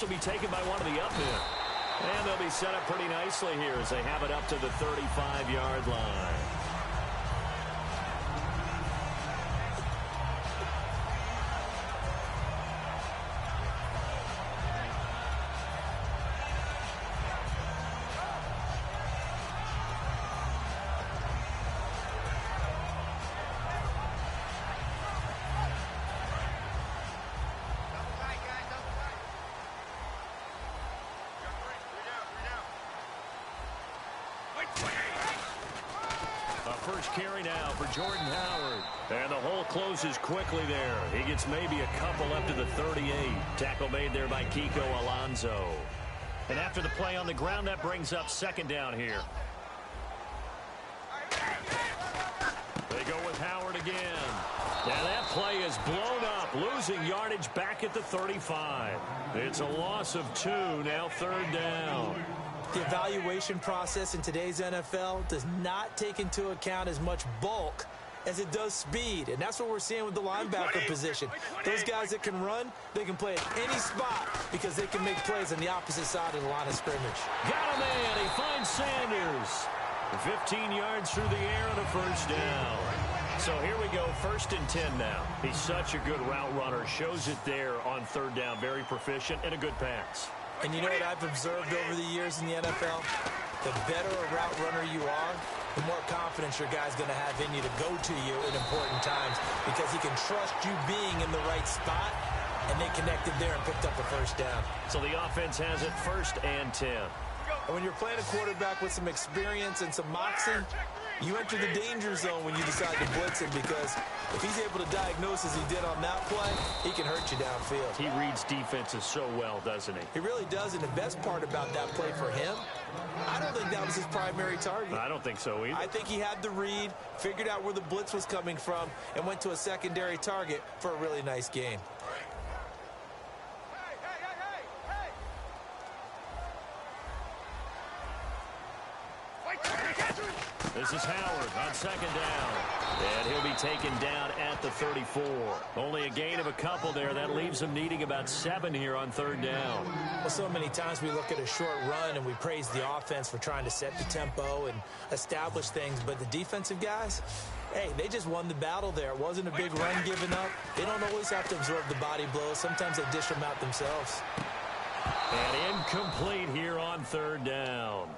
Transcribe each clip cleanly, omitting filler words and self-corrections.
Will be taken by one of the up men. And they'll be set up pretty nicely here as they have it up to the 35-yard line. First carry now for Jordan Howard. And the hole closes quickly there. He gets maybe a couple up to the 38. Tackle made there by Kiko Alonso. And after the play on the ground, that brings up second down here. They go with Howard again. Now that play is blown up, losing yardage back at the 35. It's a loss of 2, now third down. The evaluation process in today's NFL does not take into account as much bulk as it does speed. And that's what we're seeing with the linebacker position. Those guys that can run, they can play at any spot because they can make plays on the opposite side of the line of scrimmage. Got a man. He finds Sanders. 15 yards through the air and a first down. So here we go, 1st and 10 now. He's such a good route runner. Shows it there on third down. Very proficient and a good pass. And you know what I've observed over the years in the NFL? The better a route runner you are, the more confidence your guy's going to have in you to go to you in important times because he can trust you being in the right spot, and they connected there and picked up a first down. So the offense has it 1st and 10. And when you're playing a quarterback with some experience and some moxie, you enter the danger zone when you decide to blitz him because if he's able to diagnose as he did on that play, he can hurt you downfield. He reads defenses so well, doesn't he? He really does, and the best part about that play for him, I don't think that was his primary target. I don't think so either. I think he had the read, figured out where the blitz was coming from, and went to a secondary target for a really nice game. This is Howard on second down. And he'll be taken down at the 34. Only a gain of a couple there. That leaves him needing about 7 here on third down. Well, so many times we look at a short run and we praise the offense for trying to set the tempo and establish things. But the defensive guys, hey, they just won the battle there. It wasn't a big run given up. They don't always have to absorb the body blows. Sometimes they dish them out themselves. And incomplete here on third down.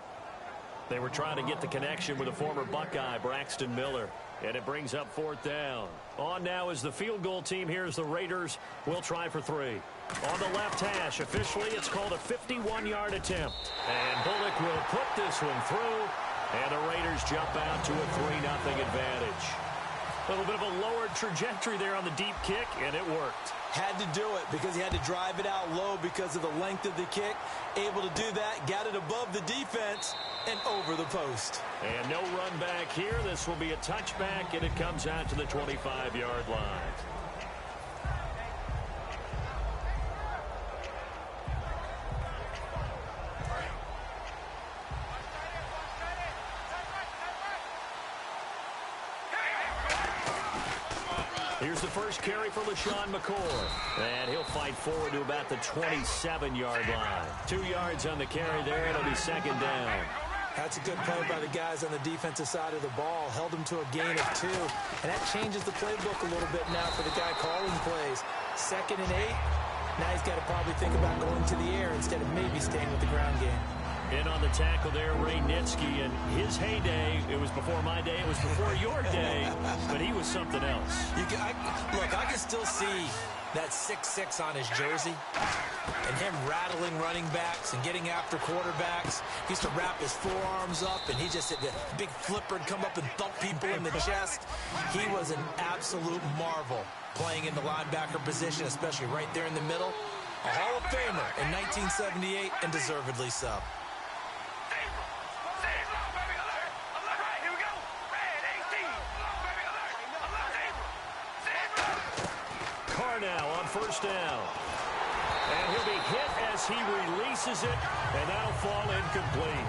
They were trying to get the connection with a former Buckeye, Braxton Miller. And it brings up 4th down. On now is the field goal team. Here's the Raiders. We'll try for 3. On the left hash, officially, it's called a 51-yard attempt. And Bullock will put this one through. And the Raiders jump out to a 3-0 advantage. A little bit of a lowered trajectory there on the deep kick, and it worked. Had to do it because he had to drive it out low because of the length of the kick. Able to do that, got it above the defense and over the post. And no run back here. This will be a touchback, and it comes out to the 25-yard line. Here's the first carry for LaShawn McCoy. And he'll fight forward to about the 27-yard line. 2 yards on the carry there. It'll be second down. That's a good play by the guys on the defensive side of the ball. Held him to a gain of 2. And that changes the playbook a little bit now for the guy calling plays. 2nd and 8. Now he's got to probably think about going to the air instead of maybe staying with the ground game. In on the tackle there, Ray Nitsky. And his heyday, it was before my day, it was before your day, but he was something else. Look, I can still see that 6'6" on his jersey and him rattling running backs and getting after quarterbacks. He used to wrap his forearms up, and he just hit the big flipper and come up and thump people in the chest. He was an absolute marvel playing in the linebacker position, especially right there in the middle. A Hall of Famer in 1978, and deservedly so. Now on first down. And he'll be hit as he releases it, and that'll fall incomplete.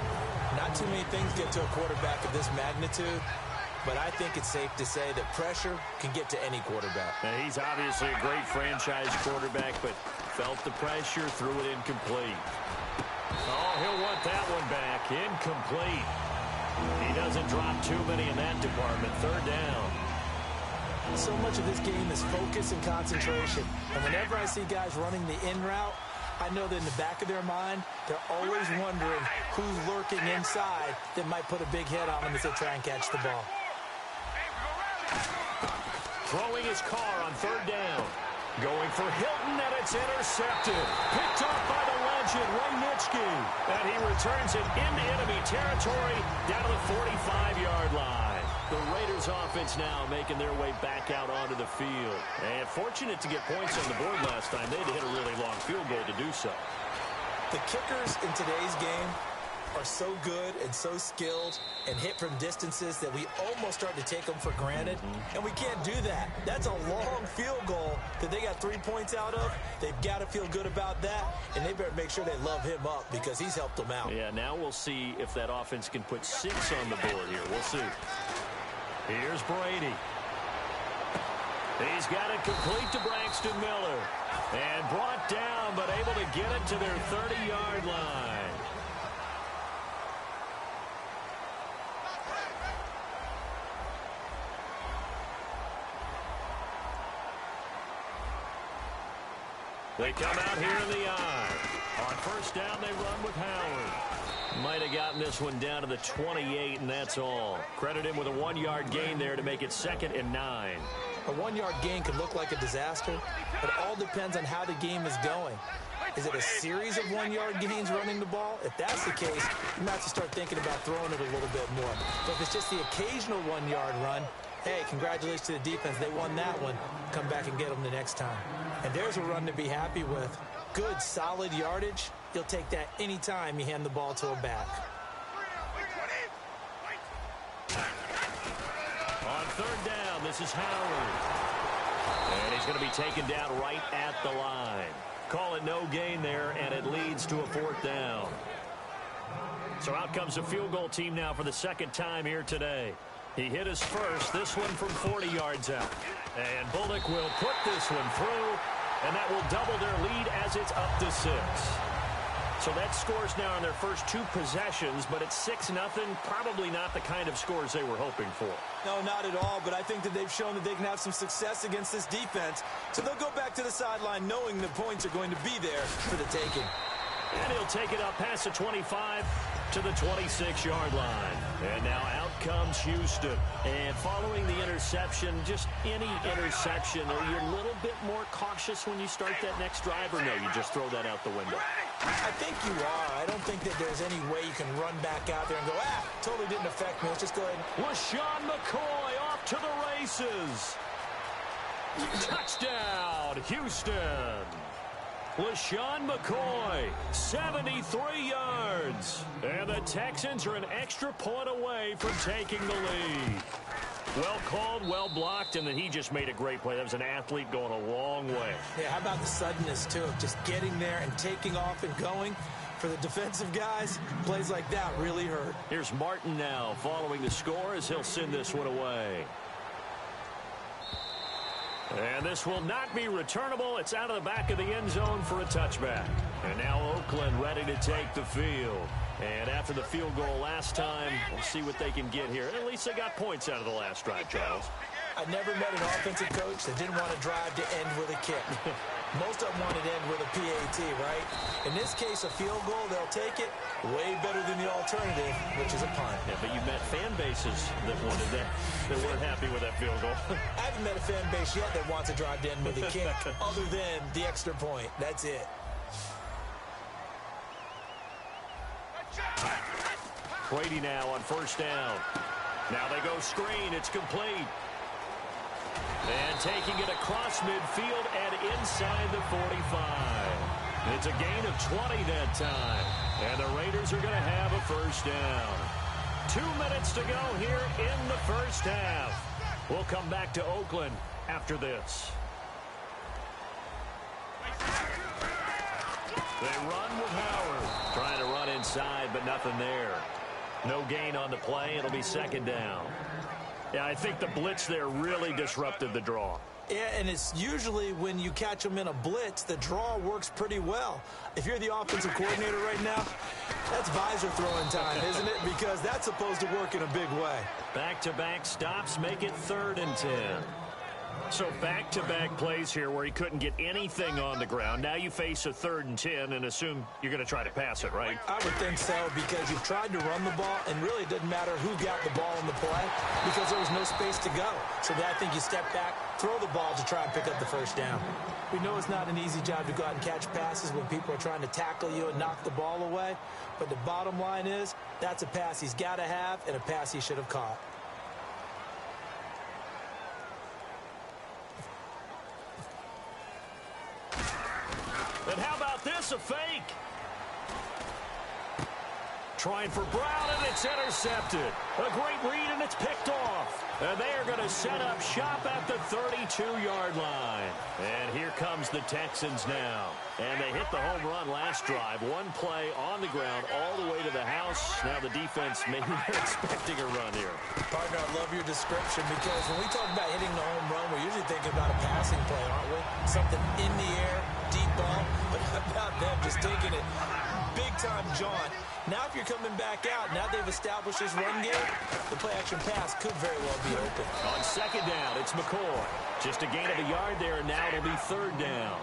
Not too many things get to a quarterback of this magnitude, but I think it's safe to say that pressure can get to any quarterback. Now, he's obviously a great franchise quarterback, but Felt the pressure, threw it incomplete. Oh, he'll want that one back. Incomplete. He doesn't drop too many in that department. Third down. So much of this game is focus and concentration. And whenever I see guys running the in route, I know that in the back of their mind, they're always wondering who's lurking inside that might put a big hit on them as they try and catch the ball. Throwing his car on third down. Going for Hilton, and it's intercepted. Picked off by the legend, Ray Nitschke. And he returns it into enemy territory down to the 45-yard line. The Raiders offense now making their way back out onto the field. And fortunate to get points on the board last time. They had to hit a really long field goal to do so. The kickers in today's game are so good and so skilled and hit from distances that we almost start to take them for granted. And we can't do that. That's a long field goal that they got 3 points out of. They've got to feel good about that, and they better make sure they love him up because he's helped them out. Yeah, now we'll see if that offense can put 6 on the board here. We'll see. Here's Brady. He's got it complete to Braxton Miller. And brought down, but able to get it to their 30-yard line. They come out here in the eye. On first down, they run with Howard. Might have gotten this one down to the 28, and that's all. Credit him with a 1-yard gain there to make it 2nd and 9. A 1-yard gain can look like a disaster, but it all depends on how the game is going. Is it a series of 1-yard gains running the ball? If that's the case, you might have to start thinking about throwing it a little bit more. But if it's just the occasional 1-yard run, hey, congratulations to the defense. They won that one. Come back and get them the next time. And there's a run to be happy with. Good, solid yardage. You'll take that any time you hand the ball to a back. On third down, this is Howard. And he's going to be taken down right at the line. Call it no gain there, and it leads to a 4th down. So out comes the field goal team now for the 2nd time here today. He hit his first, this one from 40 yards out. And Bullock will put this one through, and that will double their lead as it's up to 6. So that scores now on their first 2 possessions, but it's 6-0. Probably not the kind of scores they were hoping for. No, not at all, but I think that they've shown that they can have some success against this defense. So they'll go back to the sideline knowing the points are going to be there for the taking. And he'll take it up past the 25 to the 26-yard line. And now out comes Houston. And following the interception, just any interception, are you a little bit more cautious when you start that next drive, or no, you just throw that out the window? I think you are. I don't think that there's any way you can run back out there and go, totally didn't affect me. Let's just go ahead. LaShawn McCoy off to the races. Touchdown, Houston. LaShawn McCoy, 73 yards. And the Texans are an extra point away from taking the lead. Well called, well blocked, and then he just made a great play. That was an athlete going a long way. Yeah, how about the suddenness, too, of just getting there and taking off and going? For the defensive guys, plays like that really hurt. Here's Martin now following the score as he'll send this one away. And this will not be returnable. It's out of the back of the end zone for a touchback. And now Oakland ready to take the field. And after the field goal last time, we'll see what they can get here. At least they got points out of the last drive, Charles. I never met an offensive coach that didn't want to drive to end with a kick. Most of them want to end with a PAT, right? In this case, a field goal, they'll take it. Way better than the alternative, which is a punt. Yeah, but you met fan bases that wanted that, that weren't happy with that field goal. I haven't met a fan base yet that wants to drive to end with a kick, other than the extra point. That's it. Brady now on first down. Now they go screen. It's complete. And taking it across midfield and inside the 45. It's a gain of 20 that time. And the Raiders are going to have a first down. 2 minutes to go here in the first half. We'll come back to Oakland after this. They run with Howard. Trying to run inside, but nothing there. No gain on the play. It'll be second down. Yeah, I think the blitz there really disrupted the draw. Yeah, and it's usually when you catch them in a blitz, the draw works pretty well. If you're the offensive coordinator right now, that's visor throwing time, isn't it? Because that's supposed to work in a big way. Back-to-back stops make it 3rd and 10. So back-to-back plays here where he couldn't get anything on the ground. Now you face a 3rd and 10 and assume you're going to try to pass it, right? I would think so, because you've tried to run the ball, and really it doesn't matter who got the ball in the play because there was no space to go. So I think you step back, throw the ball to try and pick up the first down. We know it's not an easy job to go out and catch passes when people are trying to tackle you and knock the ball away. But the bottom line is that's a pass he's got to have and a pass he should have caught. And how about this, a fake? Trying for Brown, and it's intercepted. A great read, and it's picked off. And they are going to set up shop at the 32-yard line. And here comes the Texans now. And they hit the home run last drive. One play on the ground all the way to the house. Now the defense, maybe they're expecting a run here. Partner, I love your description, because when we talk about hitting the home run, we're usually thinking about a passing play, aren't we? Something in the air, deep ball. But how about them just taking it big-time jaunt? Now if you're coming back out, now they've established this run game, the play-action pass could very well be open. On 2nd down, it's McCoy. Just a gain of a yard there, and now it'll be 3rd down.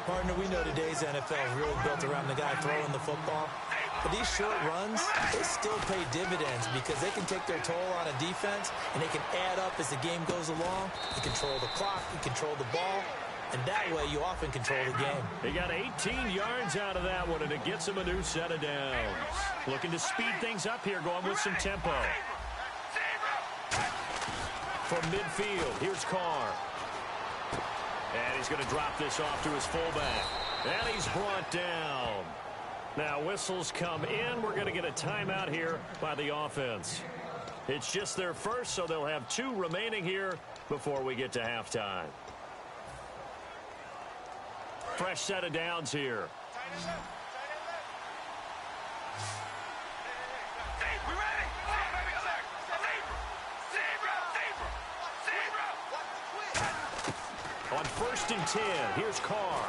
Partner, we know today's NFL is really built around the guy throwing the football. But these short runs, they still pay dividends because they can take their toll on a defense, and they can add up as the game goes along. You control the clock, you control the ball. And that way, you often control the game. He got 18 yards out of that one, and it gets him a new set of downs. Looking to speed things up here, going with some tempo. From midfield, here's Carr. And he's going to drop this off to his fullback. And he's brought down. Now, whistles come in. We're going to get a timeout here by the offense. It's just their first, so they'll have 2 remaining here before we get to halftime. Fresh set of downs here. On 1st and 10, here's Carr.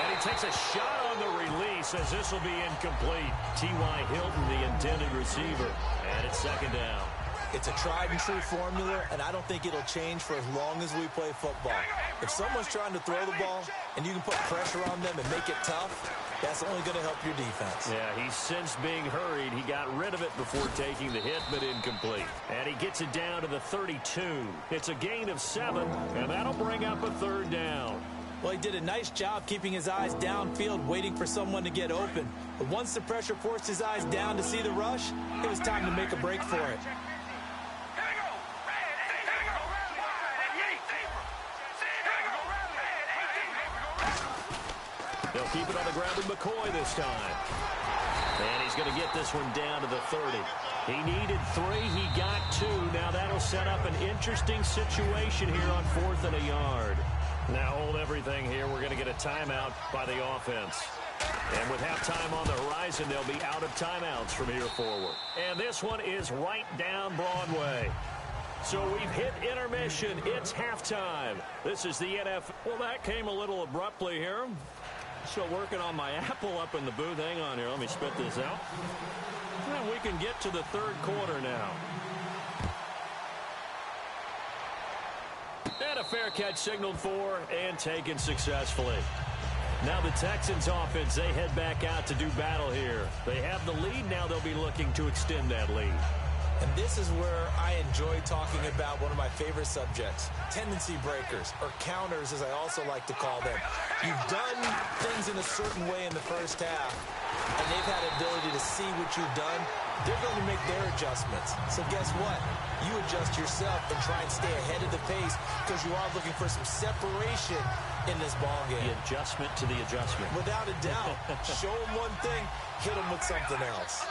And he takes a shot on the release as this will be incomplete. T.Y. Hilton, the intended receiver. And it's 2nd down. It's a tried-and-true formula, and I don't think it'll change for as long as we play football. If someone's trying to throw the ball and you can put pressure on them and make it tough, that's only going to help your defense. Yeah, he's since being hurried. He got rid of it before taking the hit, but incomplete. And he gets it down to the 32. It's a gain of 7, and that'll bring up a 3rd down. Well, he did a nice job keeping his eyes downfield, waiting for someone to get open. But once the pressure forced his eyes down to see the rush, it was time to make a break for it. They'll keep it on the ground with McCoy this time. And he's going to get this one down to the 30. He needed 3. He got 2. Now that'll set up an interesting situation here on 4th and a yard. Now hold everything here. We're going to get a timeout by the offense. And with halftime on the horizon, they'll be out of timeouts from here forward. And this one is right down Broadway. So we've hit intermission. It's halftime. This is the NFL. Well, that came a little abruptly here. Still working on my apple up in the booth. Hang on here. Let me spit this out. And we can get to the 3rd quarter now. And a fair catch signaled for and taken successfully. Now the Texans offense, they head back out to do battle here. They have the lead. Now they'll be looking to extend that lead. And this is where I enjoy talking about one of my favorite subjects, tendency breakers, or counters as I also like to call them. You've done things in a certain way in the first half, and they've had the ability to see what you've done. They're going to make their adjustments. So guess what? You adjust yourself and try and stay ahead of the pace because you are looking for some separation in this ball game. The adjustment to the adjustment. Without a doubt. Show them one thing, hit them with something else.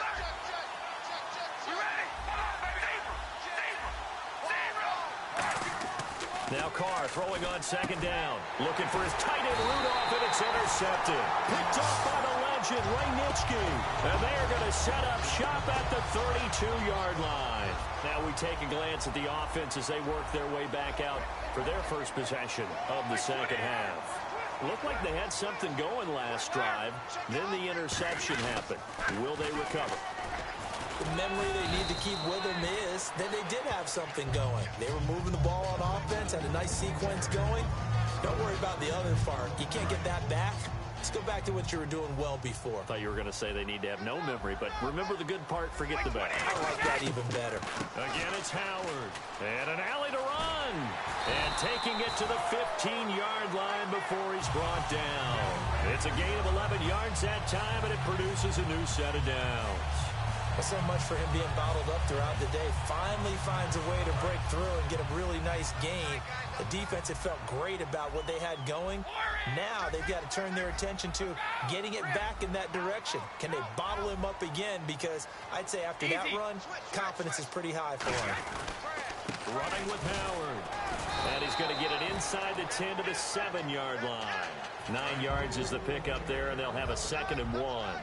Now Carr throwing on second down. Looking for his tight end Rudolph, and it's intercepted. Picked off by the legend, Ray Nitschke. And they are going to set up shop at the 32-yard line. Now we take a glance at the offense as they work their way back out for their first possession of the second half. Looked like they had something going last drive. Then the interception happened. Will they recover? The memory they need to keep with them is that they did have something going. They were moving the ball on offense, had a nice sequence going. Don't worry about the other part. You can't get that back. Let's go back to what you were doing well before. I thought you were going to say they need to have no memory, but remember the good part, forget the bad. I like that even better. Again, it's Howard. And an alley to run. And taking it to the 15-yard line before he's brought down. It's a gain of 11 yards that time, and it produces a new set of downs. Well, so much for him being bottled up throughout the day. Finally finds a way to break through and get a really nice gain. The defense had felt great about what they had going. Now they've got to turn their attention to getting it back in that direction. Can they bottle him up again? Because I'd say after that run, confidence is pretty high for him. Running with Howard. And he's going to get it inside the 10 to the 7-yard line. 9 yards is the pickup there, and they'll have a 2nd and 1.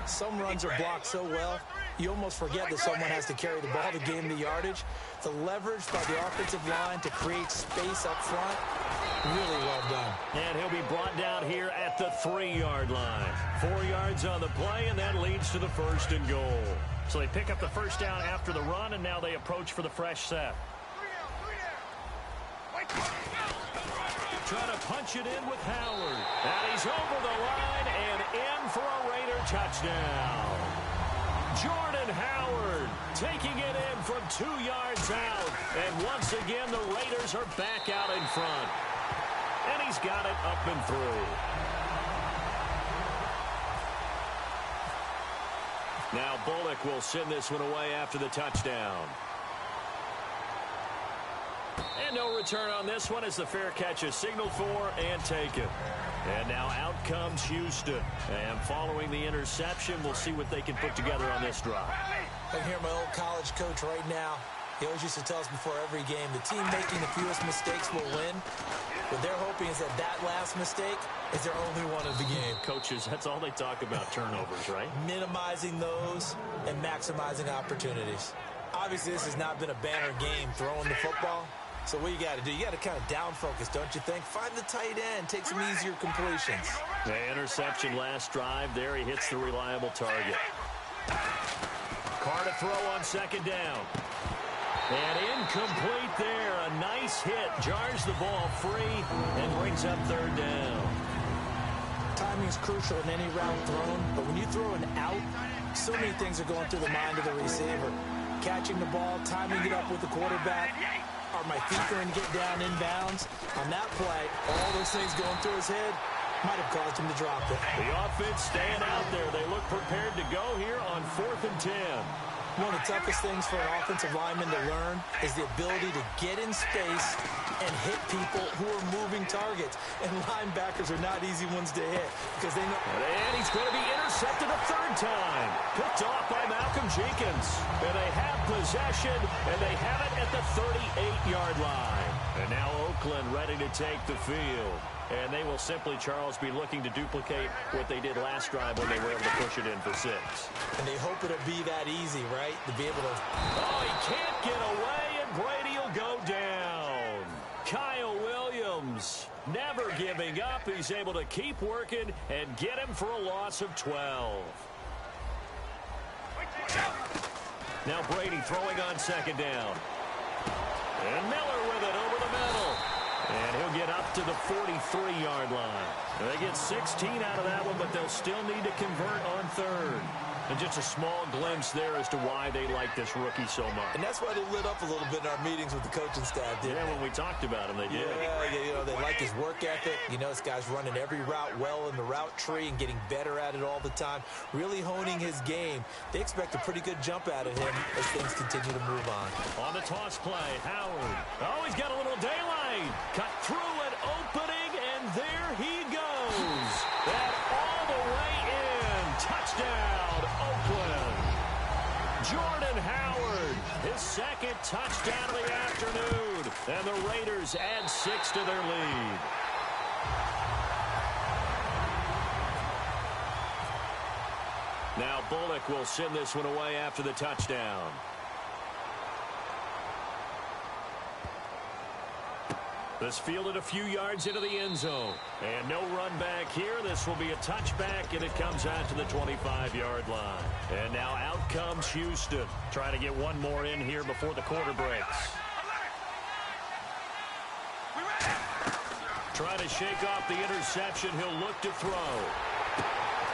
Some runs are blocked so well, you almost forget that someone has to carry the ball to gain the yardage. The leverage by the offensive line to create space up front, really well done. And he'll be brought down here at the 3-yard line. 4 yards on the play, and that leads to the 1st and goal. So they pick up the first down after the run, and now they approach for the fresh set. Trying to punch it in with Howard. And he's over the line and in for a Raider touchdown. Jordan Howard taking it in from 2 yards out. And once again, the Raiders are back out in front. And he's got it up and through. Now Bullock will send this one away after the touchdown. And no return on this one as the fair catch is signaled for and taken. And now out comes Houston. And following the interception, we'll see what they can put together on this drive. I can hear my old college coach right now. He always used to tell us before every game, the team making the fewest mistakes will win. What they're hoping is that that last mistake is their only one of the game. Coaches, that's all they talk about, turnovers, right? Minimizing those and maximizing opportunities. Obviously, this has not been a banner game throwing the football. So what you got to do, you got to kind of down focus, don't you think? Find the tight end, take some easier completions. The interception last drive there. He hits the reliable target. Carr to throw on second down. And incomplete there. A nice hit. Jars the ball free and brings up 3rd down. Timing is crucial in any route thrown, but when you throw an out, so many things are going through the mind of the receiver. Catching the ball, timing it up with the quarterback. Are my feet going to get down inbounds? On that play, all those things going through his head might have caused him to drop it. The offense staying out there. They look prepared to go here on 4th and 10. One of the toughest things for an offensive lineman to learn is the ability to get in space and hit people who are moving targets. And linebackers are not easy ones to hit because they know. And he's going to be intercepted a 3rd time. Picked off by Malcolm Jenkins. And they have possession, and they have it at the 38-yard line. And now Oakland ready to take the field. And they will simply, Charles, be looking to duplicate what they did last drive when they were able to push it in for 6. And they hope it'll be that easy, right? To be able to. Oh, he can't get away, and Brady will go down. Kyle Williams never giving up. He's able to keep working and get him for a loss of 12. Now Brady throwing on second down. And Miller with it over the middle. And he'll get up to the 43-yard line. They get 16 out of that one, but they'll still need to convert on 3rd. And just a small glimpse there as to why they like this rookie so much. And that's why they lit up a little bit in our meetings with the coaching staff, didn't they? When we talked about him, they did. Yeah, they like his work ethic. You know, this guy's running every route well in the route tree and getting better at it all the time, really honing his game. They expect a pretty good jump out of him as things continue to move on. On the toss play, Howard. Oh, he's got a little daylight. Cut through an opening, and there he goes. And all the way in. Touchdown, Oakland. Jordan Howard, his second touchdown of the afternoon. And the Raiders add 6 to their lead. Now Bullock will send this one away after the touchdown. This fielded a few yards into the end zone. And no run back here. This will be a touchback, and it comes out to the 25-yard line. And now out comes Houston. Trying to get one more in here before the quarter breaks. Trying to shake off the interception. He'll look to throw.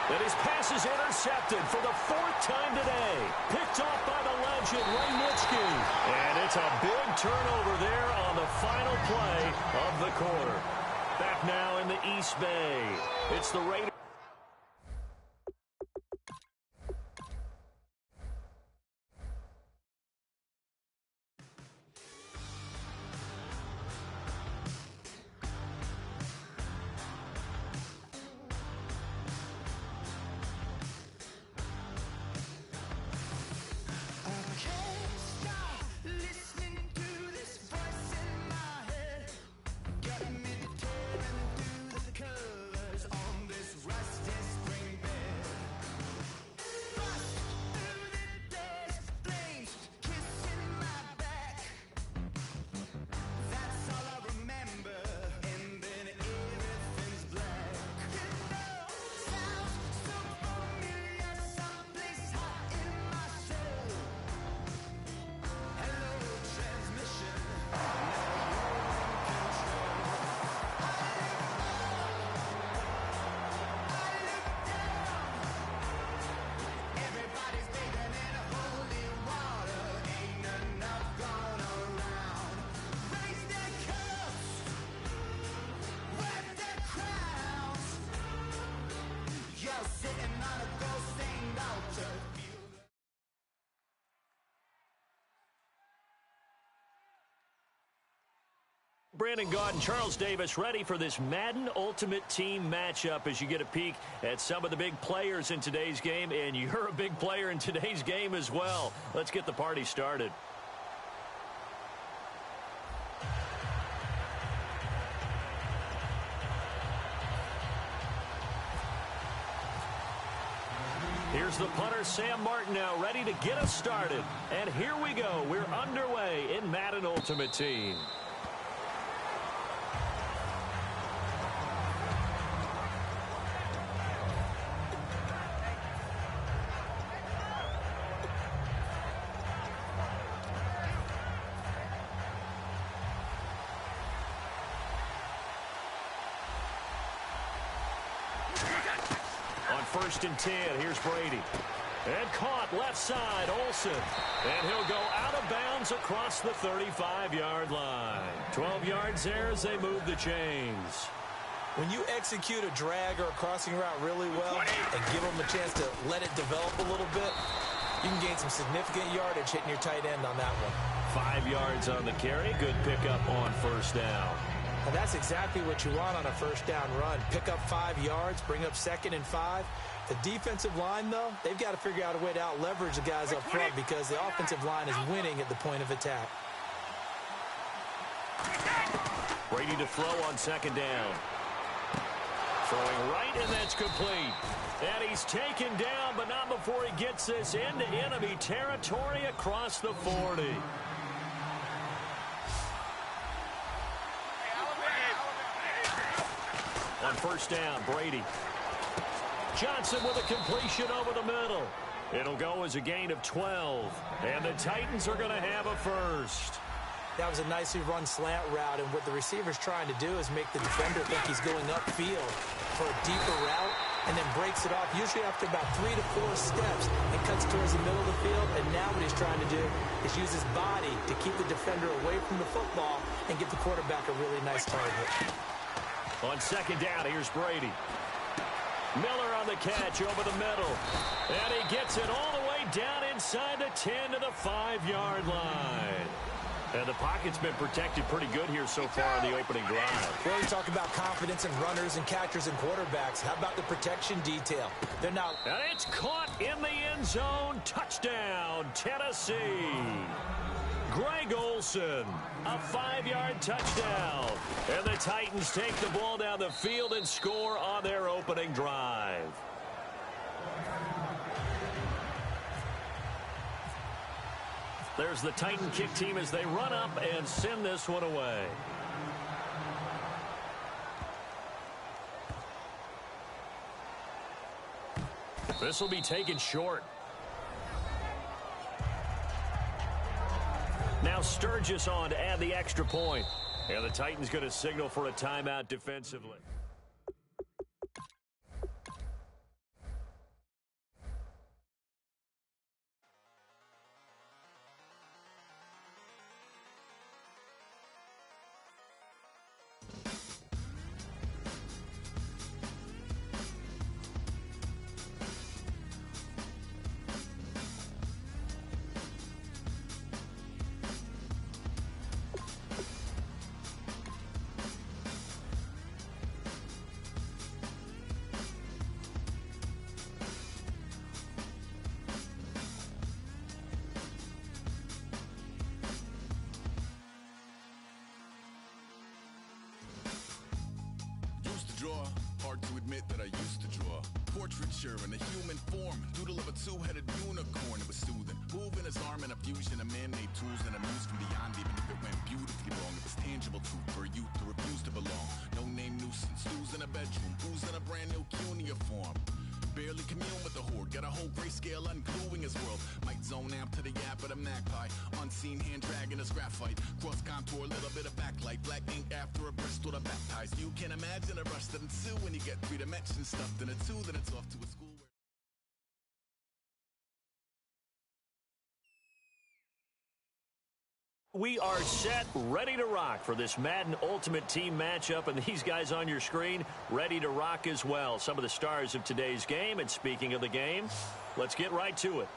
And his pass is intercepted for the 4th time today. Picked off by the legend, Ray Nitschke. And it's a big turnover there on the final play of the quarter. Back now in the East Bay. It's the Raiders. Brandon Gaud and Charles Davis ready for this Madden Ultimate Team matchup as you get a peek at some of the big players in today's game, and you're a big player in today's game as well. Let's get the party started. Here's the punter, Sam Martin, now ready to get us started. And here we go. We're underway in Madden Ultimate Team. First and 10, here's Brady. And caught left side, Olsen. And he'll go out of bounds across the 35-yard line. 12 yards there as they move the chains. When you execute a drag or a crossing route really well and give them a chance to let it develop a little bit, you can gain some significant yardage hitting your tight end on that one. 5 yards on the carry. Good pickup on first down. And that's exactly what you want on a first down run. Pick up 5 yards, bring up 2nd and 5. The defensive line, though, they've got to figure out a way to out-leverage the guys up front because the offensive line is winning at the point of attack. Brady to throw on second down. Throwing right, and that's complete. And he's taken down, but not before he gets this into enemy territory across the 40. On first down, Brady. Johnson with a completion over the middle. It'll go as a gain of 12. And the Titans are going to have a first. That was a nicely run slant route, and what the receiver's trying to do is make the defender think he's going upfield for a deeper route, and then breaks it off, usually after about 3 to 4 steps, and cuts towards the middle of the field. And now what he's trying to do is use his body to keep the defender away from the football and give the quarterback a really nice target. On second down, here's Brady. Miller on the catch over the middle. And he gets it all the way down inside the 10 to the 5-yard line. And the pocket's been protected pretty good here so far in the opening drive. Well, you talk about confidence in runners and catchers and quarterbacks. How about the protection detail? They're not... And it's caught in the end zone. Touchdown, Tennessee. Greg Olsen, a 5-yard touchdown. And the Titans take the ball down the field and score on their opening drive. There's the Titan kick team as they run up and send this one away. This will be taken short. Now Sturgis on to add the extra point. And the Titans going to signal for a timeout defensively. Hard to admit that I used to draw portraiture in a human form, doodle of a two-headed unicorn. It was soothing, moving his arm in a fusion of man-made tools and a muse from beyond. Even if it went beautifully wrong, it was tangible truth for a youth who refused to belong. No name nuisance, who's in a bedroom, who's in a brand new cuneiform. Barely commune with the horde, got a whole grayscale ungluing his world. Might zone out to the yap of the magpie, unseen hand dragging his graphite. Cross contour, little bit of backlight, black ink after a Bristol to baptize. You can imagine a rush that ensue when you get 3 dimensions stuffed in a 2, then it's off to a school where... We are set, ready to rock for this Madden Ultimate Team matchup, and these guys on your screen ready to rock as well. Some of the stars of today's game, and speaking of the game, let's get right to it.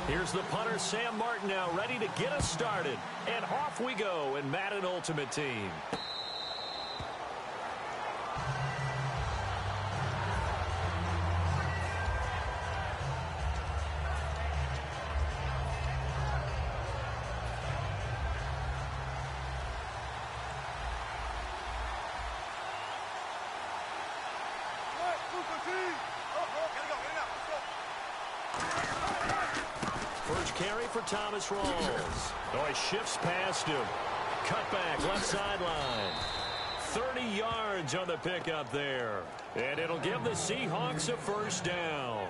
Here's the punter, Sam Martin, now ready to get us started. And off we go in Madden Ultimate Team. First carry for Thomas Rawls. Oh, he shifts past him. Cut back, left sideline. 30 yards on the pickup there. And it'll give the Seahawks a first down.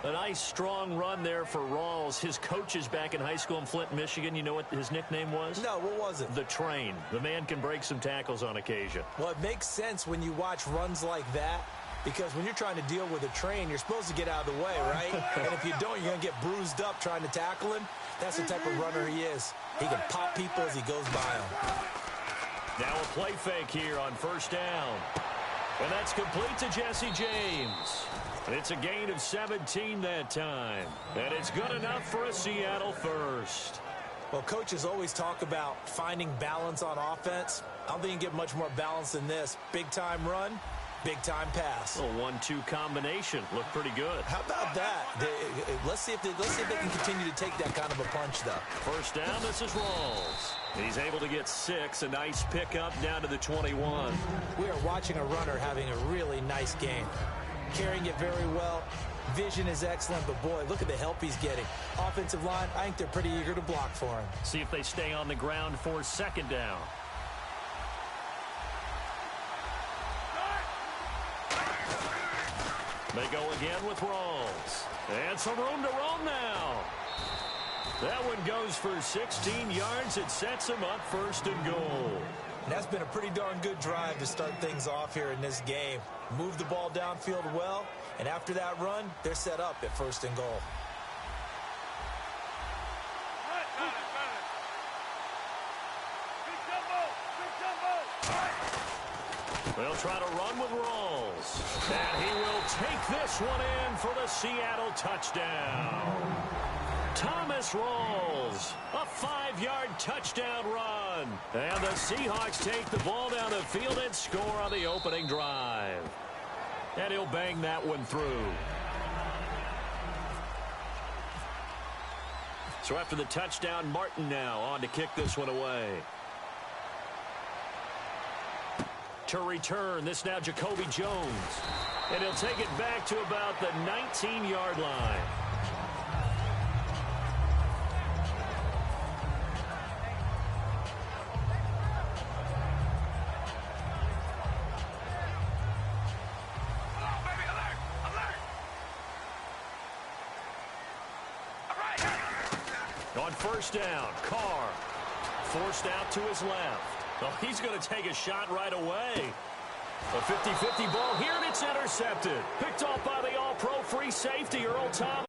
A nice, strong run there for Rawls. His coaches back in high school in Flint, Michigan, you know what his nickname was? No, what was it? The Train. The man can break some tackles on occasion. Well, it makes sense when you watch runs like that, because when you're trying to deal with a train, you're supposed to get out of the way, right? And if you don't, you're going to get bruised up trying to tackle him. That's the type of runner he is. He can pop people as he goes by them. Now a play fake here on first down. And that's complete to Jesse James. It's a gain of 17 that time. And it's good enough for a Seattle first. Well, coaches always talk about finding balance on offense. I don't think you can get much more balance than this. Big-time run, big-time pass. A 1-2 combination. Looked pretty good. How about that? Let's see if they can continue to take that kind of a punch, though. First down, this is Rawls. He's able to get 6. A nice pickup down to the 21. We are watching a runner having a really nice game. Carrying it very well. Vision is excellent, but boy, look at the help he's getting. Offensive line, I think they're pretty eager to block for him. See if they stay on the ground for second down. They go again with Rawls. And some room to roam now. That one goes for 16 yards. It sets him up first and goal. And that's been a pretty darn good drive to start things off here in this game. Move the ball downfield well, and after that run, they're set up at first and goal. They'll try to run with Rawls. And he will take this one in for the Seattle touchdown. Thomas Rawls, a 5-yard touchdown run. And the Seahawks take the ball down the field and score on the opening drive. And he'll bang that one through. So after the touchdown, Martin now on to kick this one away. To return, this now Jacoby Jones. And he'll take it back to about the 19-yard line. On first down, Carr forced out to his left. Oh, he's going to take a shot right away. A 50-50 ball here, and it's intercepted. Picked off by the all-pro free safety, Earl Thomas.